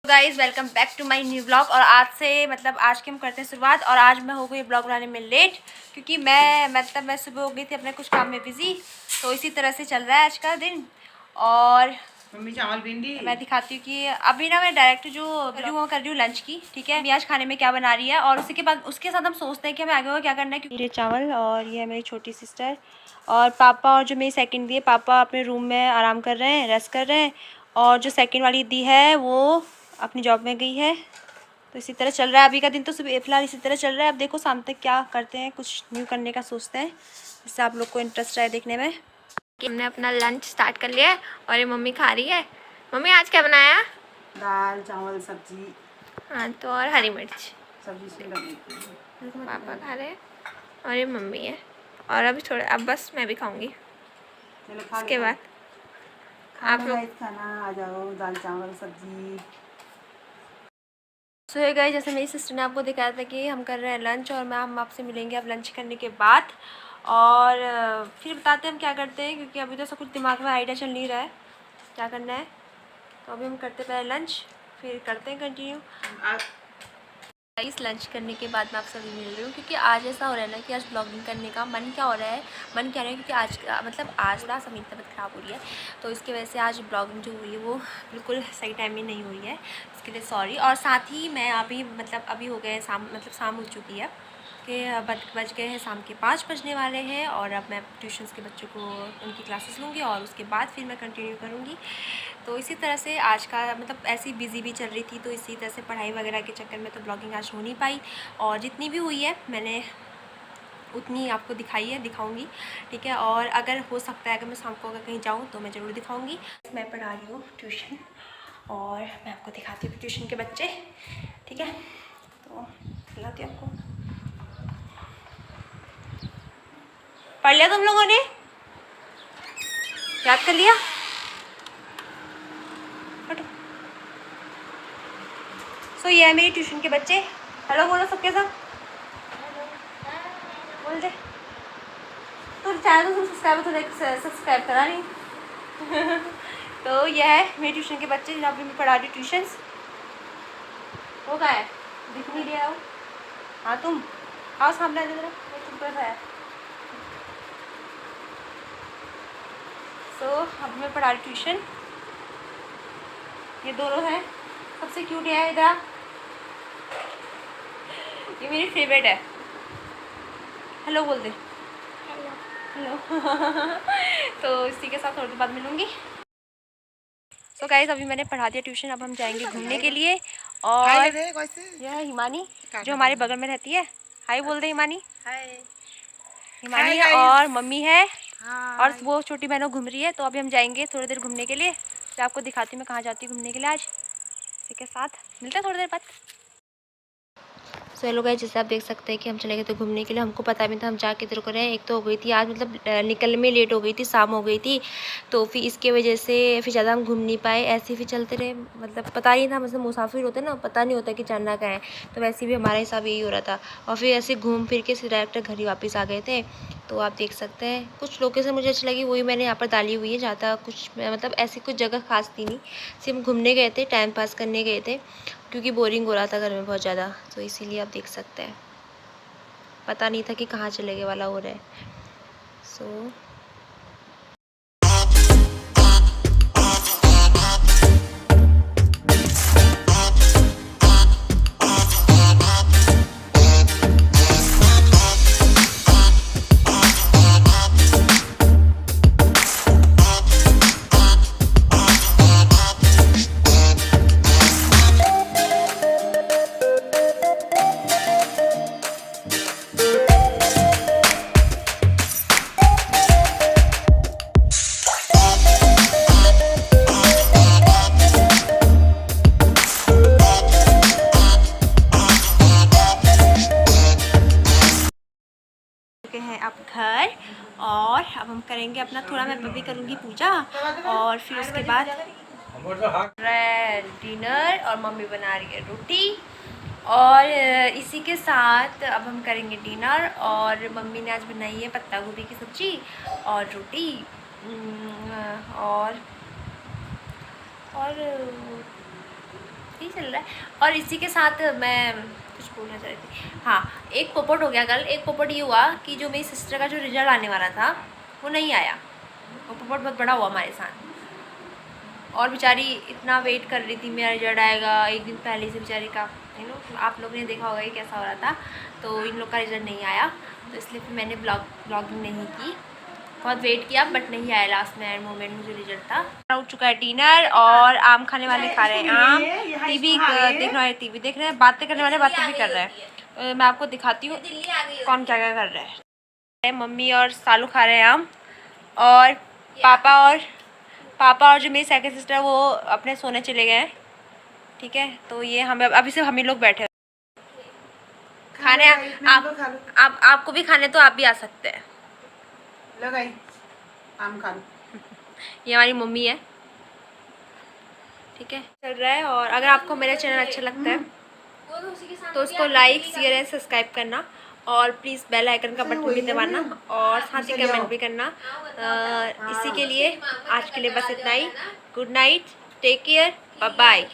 Guys welcome back to my new blog. और आज से आज की हम करते हैं शुरुआत। और आज मैं हो गई ब्लॉग बनाने में लेट, क्योंकि मैं सुबह हो गई थी अपने कुछ काम में बिजी। तो इसी तरह से चल रहा है आज का दिन। और मम्मी चावल भिंडी मैं दिखाती हूँ कि अभी ना मैं डायरेक्ट जो वो कर रही हूँ लंच की। ठीक है, आज खाने में क्या बना रही है और उसी के बाद उसके साथ हम सोचते हैं कि हमें आगे को क्या करना है। क्योंकि ये चावल और ये है मेरी छोटी सिस्टर और पापा, और जो मेरी सेकंड दी है, पापा अपने रूम में आराम कर रहे हैं, रेस्ट कर रहे हैं। और जो सेकंड वाली दी है वो अपनी जॉब में गई है। तो इसी तरह चल रहा है अभी का दिन। तो सुबह फिलहाल इसी तरह चल रहा है। अब देखो शाम तक क्या करते हैं, कुछ न्यू करने का सोचते हैं जिससे आप लोग को इंटरेस्ट आए देखने में। हमने अपना लंच स्टार्ट कर लिया है और ये मम्मी खा रही है। मम्मी आज क्या बनाया? दाल चावल सब्जी। हाँ, तो और हरी मिर्च सब्जी से लगी पापा खा रहे हैं और ये मम्मी है। और अभी थोड़ा, अब बस मैं भी खाऊंगी। उसके बाद आप लोग खाना आ जाओ। दाल चावल सब्जी। सो ये गए, जैसे मेरी सिस्टर ने आपको दिखाया था कि हम कर रहे हैं लंच, और हम आपसे मिलेंगे अब लंच करने के बाद। और फिर बताते हैं हम क्या करते हैं, क्योंकि अभी तो सब कुछ दिमाग में आइडिया चल नहीं रहा है क्या करना है। तो अभी हम करते पहले लंच, फिर करते हैं कंटिन्यू। इस लंच करने के बाद मैं आपसे अभी मिल रही हूँ, क्योंकि आज ऐसा हो रहा है ना कि आज ब्लॉगिंग करने का मन क्या हो रहा है, क्योंकि आज थोड़ा सा मेरी तबीयत ख़राब हो रही है। तो इसकी वजह से आज ब्लॉगिंग जो हुई है वो बिल्कुल सही टाइम में नहीं हुई है, इसके लिए सॉरी। और साथ ही मैं अभी अभी हो गए शाम, शाम हो चुकी है कि बज गए हैं शाम के 5 बजने वाले हैं। और अब मैं ट्यूशन्स के बच्चों को उनकी क्लासेस लूँगी और उसके बाद फिर मैं कंटिन्यू करूँगी। तो इसी तरह से आज का ऐसी बिज़ी भी चल रही थी, तो इसी तरह से पढ़ाई वगैरह के चक्कर में तो ब्लॉगिंग आज हो नहीं पाई। और जितनी भी हुई है मैंने उतनी आपको दिखाई है, दिखाऊंगी। ठीक है, और अगर हो सकता है, अगर मैं शाम को अगर कहीं जाऊँ तो मैं ज़रूर दिखाऊंगी। मैं पढ़ा रही हूँ ट्यूशन और मैं आपको दिखाती हूँ ट्यूशन के बच्चे। ठीक है, तो दिखाती हूँ आपको। पढ़ लिया तुम लोगों ने? याद कर लिया? सो ये है मेरी ट्यूशन के बच्चे। हेलो बोलो सबके सब। बोल दे। तो चैनल तो सब्सक्राइब करा नहीं। तो यह है मेरे ट्यूशन के बच्चे जिन्हें अभी मैं पढ़ा रही हूँ ट्यूशन्स। वो क्या है, दिख नहीं रहा हो? हाँ तुम आओ सामने आ जाओ जरा, चुप कर रहा है। तो अभी मैं पढ़ा रही ट्यूशन। ये दोनों हैं, सबसे क्यूट है इधर। ये मेरी फेवरेट है। हेलो बोल दे। हेलो। तो इसी के साथ थोड़ी देर बाद मिलूंगी। तो गाइस अभी मैंने पढ़ा दिया ट्यूशन, अब हम जाएंगे घूमने के लिए। और यह है हिमानी जो हमारे बगल में रहती है। हाय बोल दे हिमानी। हिमानी है और मम्मी है और वो छोटी बहनों घूम रही है। तो अभी हम जाएंगे थोड़ी देर घूमने के लिए। तो आपको दिखाती हूँ मैं कहाँ जाती हूँ घूमने के लिए आज। इसी के साथ मिलते हैं थोड़ी देर बाद। सो हेलो गाइस, जैसे आप देख सकते हैं कि हम चले गए थे घूमने के लिए। हमको पता भी था हम जा किधर को रहे हैं। एक तो हो गई थी आज निकलने में लेट हो गई थी, शाम हो गई थी। तो फिर इसके वजह से फिर ज़्यादा हम घूम नहीं पाए, ऐसे फिर चलते रहे। पता नहीं था, मुसाफिर होते ना, पता नहीं होता कि जाना कहाँ है। तो वैसे भी हमारे हिसाब यही हो रहा था। और फिर ऐसे घूम फिर के डायरेक्ट घर ही वापस आ गए थे। तो आप देख सकते हैं कुछ लोकेशन मुझे अच्छी लगी, वही मैंने यहाँ पर डाली हुई है। ज़्यादा कुछ ऐसी कुछ जगह खास थी नहीं, सिर्फ घूमने गए थे, टाइम पास करने गए थे, क्योंकि बोरिंग हो रहा था घर में बहुत ज़्यादा। तो इसीलिए आप देख सकते हैं पता नहीं था कि कहाँ चले गए वाला हो रहा है। सो हैं अब घर, और अब हम करेंगे अपना थोड़ा, मैं भी करूँगी पूजा और फिर उसके बाद डिनर। और मम्मी बना रही है रोटी, और इसी के साथ अब हम करेंगे डिनर। और मम्मी ने आज बनाई है पत्ता गोभी की सब्ज़ी और रोटी। और और यही चल रहा है। और इसी के साथ मैं कुछ बोलना चाह रही थी, हाँ, एक पोपट हो गया कल। एक पोपट ये हुआ कि जो मेरी सिस्टर का जो रिजल्ट आने वाला था वो नहीं आया। वो पोपट बहुत बड़ा हुआ हमारे साथ, और बेचारी इतना वेट कर रही थी मेरा रिजल्ट आएगा, एक दिन पहले से बेचारी का, आप लोगों ने देखा होगा कि कैसा हो रहा था। तो इन लोग का रिजल्ट नहीं आया, तो इसलिए फिर मैंने ब्लॉगिंग नहीं की। बहुत वेट किया बट नहीं आया लास्ट में, एंड मोमेंट में जो रिजल्ट था। उठ चुका है डिनर, और आम खाने वाले खा रहे हैं आम, टीवी देखने वाले टीवी देख रहे हैं, बातें करने वाले बातें भी कर रहे हैं। मैं आपको दिखाती हूँ कौन क्या क्या कर रहा है। मम्मी और सालू खा रहे हैं आम, और पापा और जो मेरी सेकंड सिस्टर वो अपने सोने चले गए हैं। ठीक है, तो ये हमें अभी सिर्फ हम ही लोग बैठे खाने। आपको भी खाने तो आप भी आ सकते हैं। लगाई आम खा लो। ये हमारी मम्मी है। ठीक है, चल रहा है। और अगर आपको मेरा चैनल अच्छा लगता है तो उसको लाइक शेयर एंड सब्सक्राइब करना, और प्लीज़ बेल आइकन का बटन भी दबाना, और साथ ही कमेंट भी करना। इसी के लिए आज के लिए बस इतना ही। Good night, take care, bye bye.